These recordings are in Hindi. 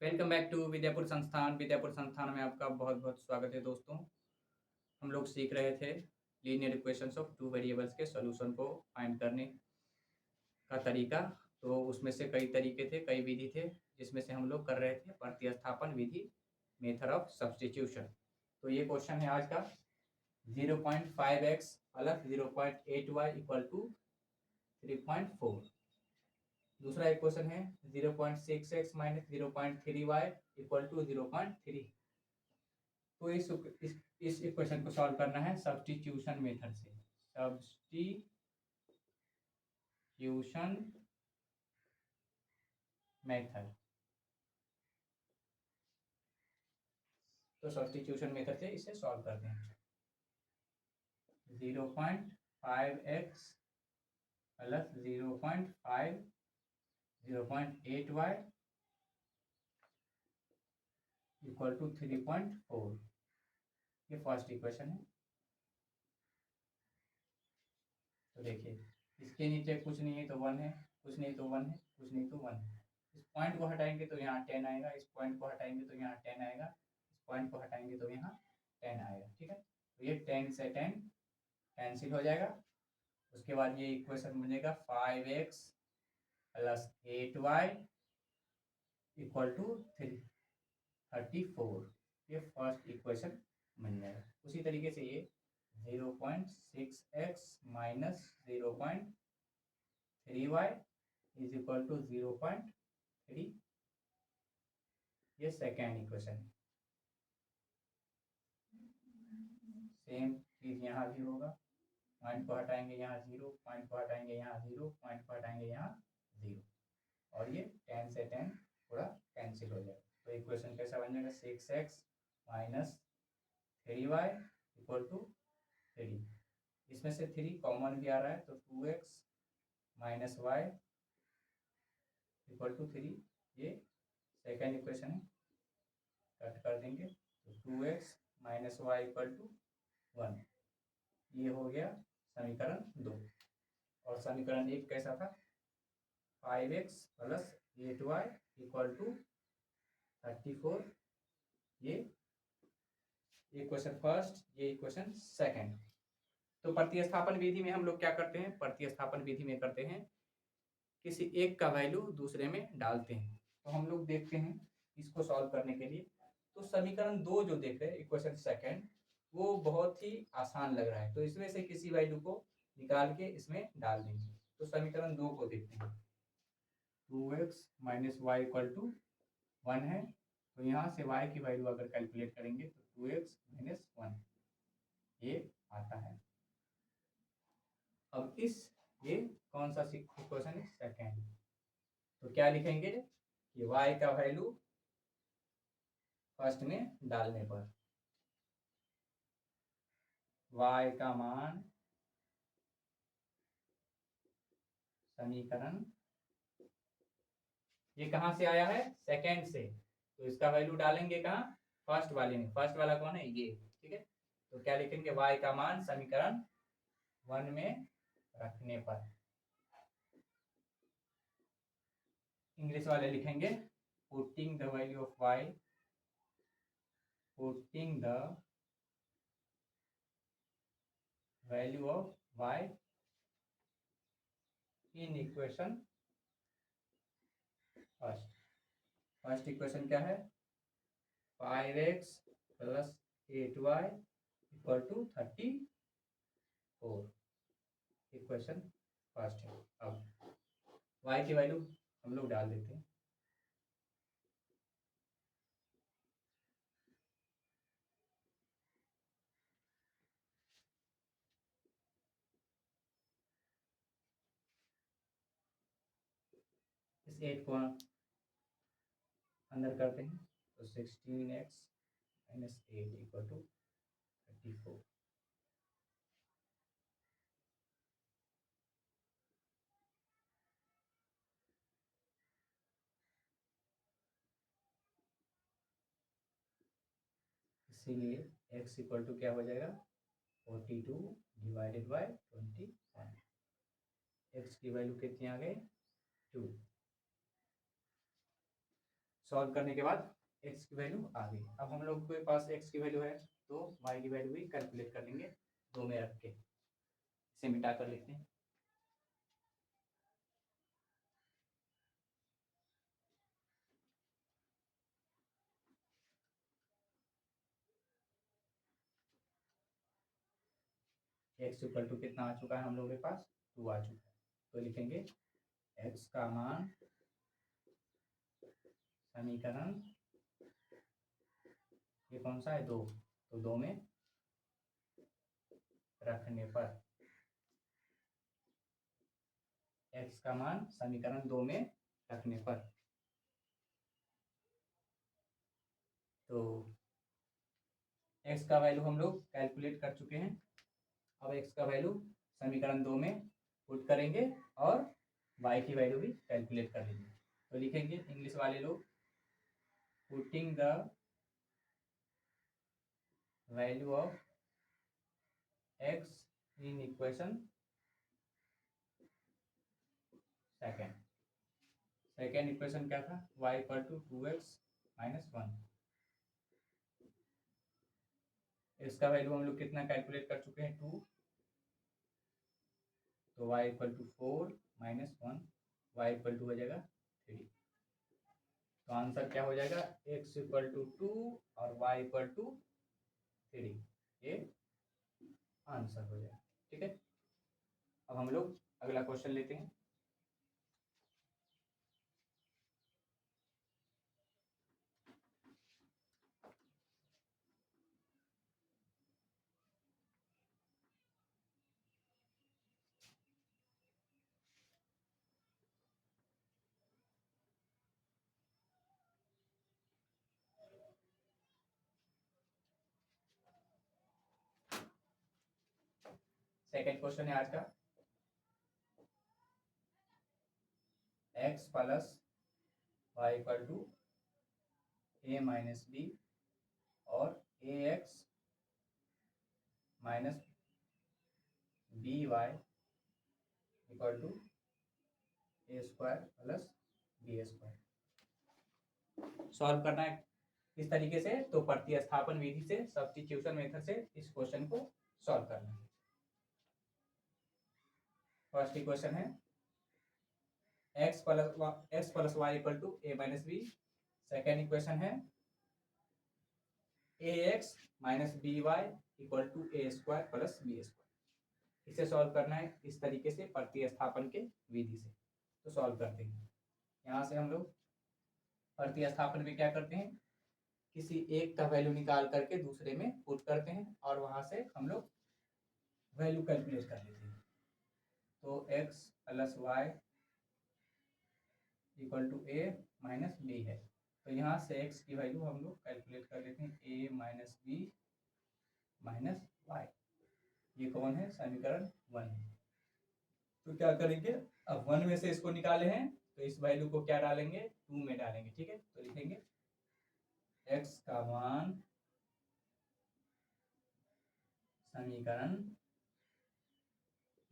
वेलकम बैक टू विद्यापुर संस्थान। विद्यापुर संस्थान में आपका बहुत बहुत स्वागत है दोस्तों। हम लोग सीख रहे थे linear equations of two variables के सॉल्यूशन को फाइंड करने का तरीका। तो उसमें से कई तरीके थे, कई विधि थे, जिसमें से हम लोग कर रहे थे प्रतिस्थापन विधि, मेथड ऑफ सब्स्टिट्यूशन। तो ये क्वेश्चन है आज का, 0.5x plus 0.8y equal to 3.4। दूसरा इक्वेशन है 0.6x minus 0.3y equal to 0.3। तो इस इक्वेशन को सॉल्व करना है सब्स्टिट्यूशन मेथड से। सब्स्टिट्यूशन मेथड, तो सब्स्टिट्यूशन मेथड से इसे सॉल्व करते हैं। 0.5x plus 0.5 0.8y equal to 3.4। ये फर्स्ट इक्वेशन है। तो देखिए, इसके नीचे कुछ नहीं है तो 1 है, कुछ नहीं तो 1 है, कुछ नहीं तो 1 है। इस पॉइंट को हटाएंगे तो यहाँ 10 आएगा, इस पॉइंट को हटाएंगे तो यहाँ 10 आएगा, इस पॉइंट को हटाएंगे तो यहाँ 10 आएगा। ठीक है, तो ये 10 से 10 कैंसिल हो जाएगा। उसके बाद ये इक्वेशन बनेगा 5x plus 8y equal to 34। ये फर्स्ट इक्वेशन बन जाएगा। उसी तरीके से ये 0.6x minus 0.3y is equal to 0.3, ये सेकेंड इक्वेशन है। सेम चीज यहाँ भी होगा, पॉइंट को हटाएंगे यहाँ 0, पॉइंट को हटाएंगे यहाँ 0, पॉइंट को हटाएंगे यहाँ 0, और ये 10 से 10 पूरा कैंसिल हो जाएगा। तो इक्वेशन कैसा बन जाएगा, 6x minus 3y equal to 3। इसमें से 3 कॉमन भी आ रहा है, तो 2x minus Y equal to 3। ये सेकेंड इक्वेशन है, कट कर देंगे तो 2x minus Y equal to 1। ये हो गया समीकरण 2। और समीकरण 1 कैसा था, 5x plus 8y equal to 34। ये इक्वेशन फर्स्ट, ये इक्वेशन सेकेंड। तो प्रतिस्थापन विधि में हम लोग क्या करते हैं, प्रतिस्थापन विधि में करते हैं किसी एक का वैल्यू दूसरे में डालते हैं। तो हम लोग देखते हैं इसको सॉल्व करने के लिए। तो समीकरण 2 जो देख रहे हैं, इक्वेशन सेकेंड, वो बहुत ही आसान लग रहा है, तो इसमें से किसी वैल्यू को निकाल के इसमें डाल देंगे। तो समीकरण 2 को देखते हैं। 2x minus Y equal to 1 है, तो यहाँ से y की वैल्यू अगर कैलकुलेट करेंगे तो 2x माइनस 1 ये आता है। अब ये कौन सा इक्वेशन है, सेकेंड। तो क्या लिखेंगे कि y का वैल्यू फर्स्ट में डालने पर y का मान समीकरण, ये कहां से आया है, सेकेंड से, तो इसका वैल्यू डालेंगे कहाँ, फर्स्ट वाले में। फर्स्ट वाला कौन है, ये। ठीक है, तो क्या लिखेंगे, y का मान समीकरण 1 में रखने पर। इंग्लिश वाले लिखेंगे putting the value of y, putting the value of y in equation first. First equation क्या है, 5x plus 8y equal to 34। Equation first है। अब y की वैल्यू हम लोग डाल देते हैं। इस 8 को अंदर करते हैं तो 16x माइनस 8 इक्वल टू 34। इसीलिए x इक्वल टू क्या हो जाएगा, 42 डिवाइडेड बाय 21। x की वैल्यू कितनी आ गई, 2। सॉल्व करने के बाद x की वैल्यू आ गई। अब हम लोग के पास x की वैल्यू है तो y की वैल्यू भी कैलकुलेट कर लेंगे 2 में रख के। इसे मिटा कर लिखते हैं। x इक्वल टू कितना आ चुका है हम लोग के पास 2 आ चुका है। तो लिखेंगे x का मान समीकरण ये कौन सा है 2, तो 2 में रखने पर x का मान समीकरण 2 में रखने पर, तो x का वैल्यू हम लोग कैलकुलेट कर चुके हैं। अब x का वैल्यू समीकरण 2 में पुट करेंगे और y की वैल्यू भी कैलकुलेट कर लेंगे। तो लिखेंगे इंग्लिश वाले लोग putting the value of x in equation second equation क्या था y equal to 2x minus 1। इसका वैल्यू हम लोग कितना कैलकुलेट कर चुके हैं 2, तो y equal to 4 minus 1, y equal to हो जाएगा 3। तो आंसर क्या हो जाएगा x इक्वल टू 2 और y इक्वल टू 3, ये आंसर हो जाएगा। ठीक है, अब हम लोग अगला क्वेश्चन लेते हैं। सेकेंड क्वेश्चन है आज का, x plus Y equal to A minus B और A X minus B Y equal to A square plus B square. Solve करना है इस तरीके से, तो प्रतिस्थापन विधि से, सब्स्टिट्यूशन मेथड से इस क्वेश्चन को सॉल्व करना है। फर्स्ट इक्वेशन है x plus Y equal to A minus B. Second equation है A X minus B Y equal to A square plus B square. इसे सॉल्व करना है इस तरीके से प्रतिस्थापन के विधि से। तो सॉल्व करते हैं। यहाँ से हम लोग प्रतिस्थापन में क्या करते हैं, किसी एक का वैल्यू निकाल करके दूसरे में पुट करते हैं और वहां से हम लोग वैल्यू कैलकुलेट कर लेते हैं। तो x plus Y equal to A minus B है, तो यहाँ से x की वैल्यू हम लोग कैलकुलेट कर लेते हैं a minus B minus Y. ये कौन है समीकरण 1 है। तो क्या करेंगे, अब 1 में से इसको निकाले हैं तो इस वैल्यू को क्या डालेंगे 2 में डालेंगे। ठीक है, तो लिखेंगे x का मान समीकरण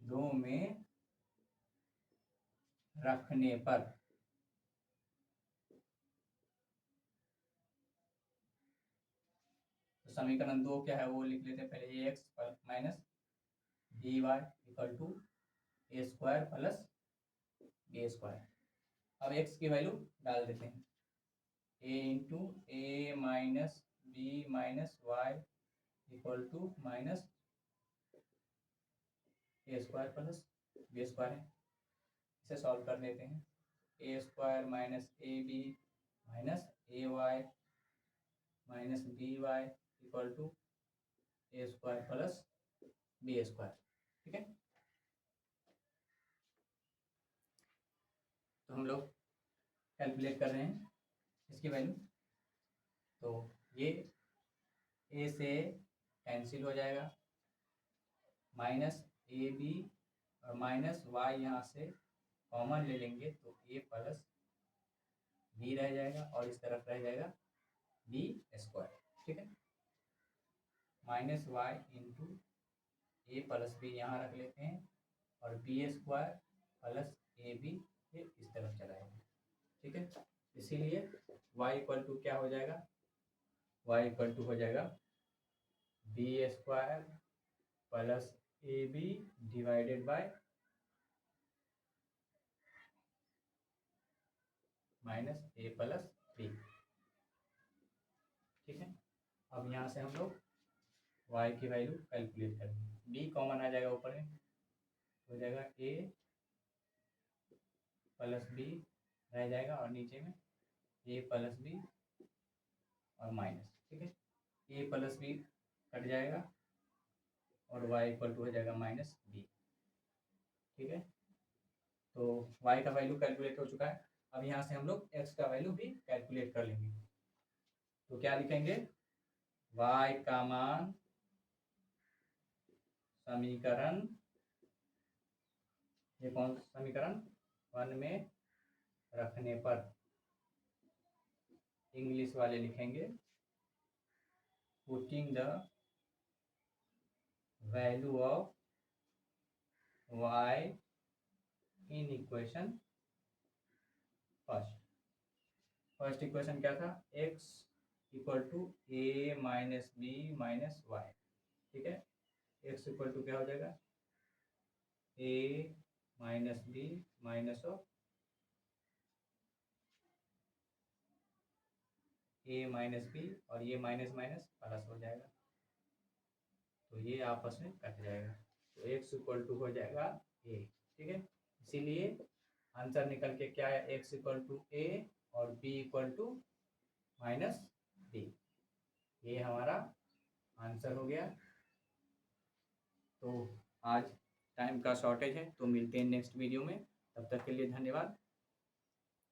2 में रखने पर तो समीकरण 2 क्या है वो लिख लेते हैं पहले, A X minus B Y equal to A square plus B square. अब x की वैल्यू डाल देते हैं, a into A minus B minus Y equal to minus A square plus B square है। इसे सॉल्व कर लेते हैं, A square minus A B minus A Y minus B Y equal to A square plus B square. ठीक है, तो हम लोग कैलकुलेट कर रहे हैं इसकी वैल्यू। तो ये ए से कैंसिल हो जाएगा, माइनस ए बी और माइनस वाई यहाँ से कॉमन ले लेंगे तो ए प्लस बी रह जाएगा और इस तरफ रह जाएगा बी स्क्वायर। ठीक है, minus Y into A plus B यहाँ रख लेते हैं और B square plus A B ये इस तरफ चलाएंगे। ठीक है, इसीलिए y इक्वल टू क्या हो जाएगा, y इक्वल टू हो जाएगा B square plus A B divided by minus A plus B. ठीक है, अब यहाँ से हम लोग y की वैल्यू कैलकुलेट करेंगे। b कॉमन आ जाएगा ऊपर में, हो जाएगा a प्लस बी रह जाएगा और नीचे में a प्लस बी और माइनस। ठीक है, a प्लस बी कट जाएगा और y इक्वल टू हो जाएगा माइनस बी। ठीक है, तो y का वैल्यू कैलकुलेट हो चुका है। अब यहाँ से हम लोग x का वैल्यू भी कैलकुलेट कर लेंगे। तो क्या लिखेंगे, y का मान समीकरण, ये कौन सा समीकरण, 1 में रखने पर, इंग्लिश वाले लिखेंगे putting the value of y in equation first equation क्या था, x equal to A minus B minus Y. ठीक है, x इक्वल टू क्या हो जाएगा, a minus B minus of a minus B और ये माइनस माइनस प्लस हो जाएगा, तो ये आपस में कट जाएगा, तो x इक्वल टू हो जाएगा a। ठीक है, इसीलिए आंसर निकल के क्या है, x इक्वल टू a और b equal to minus B, ये हमारा आंसर हो गया। तो आज टाइम का शॉर्टेज है, तो मिलते हैं नेक्स्ट वीडियो में, तब तक के लिए धन्यवाद।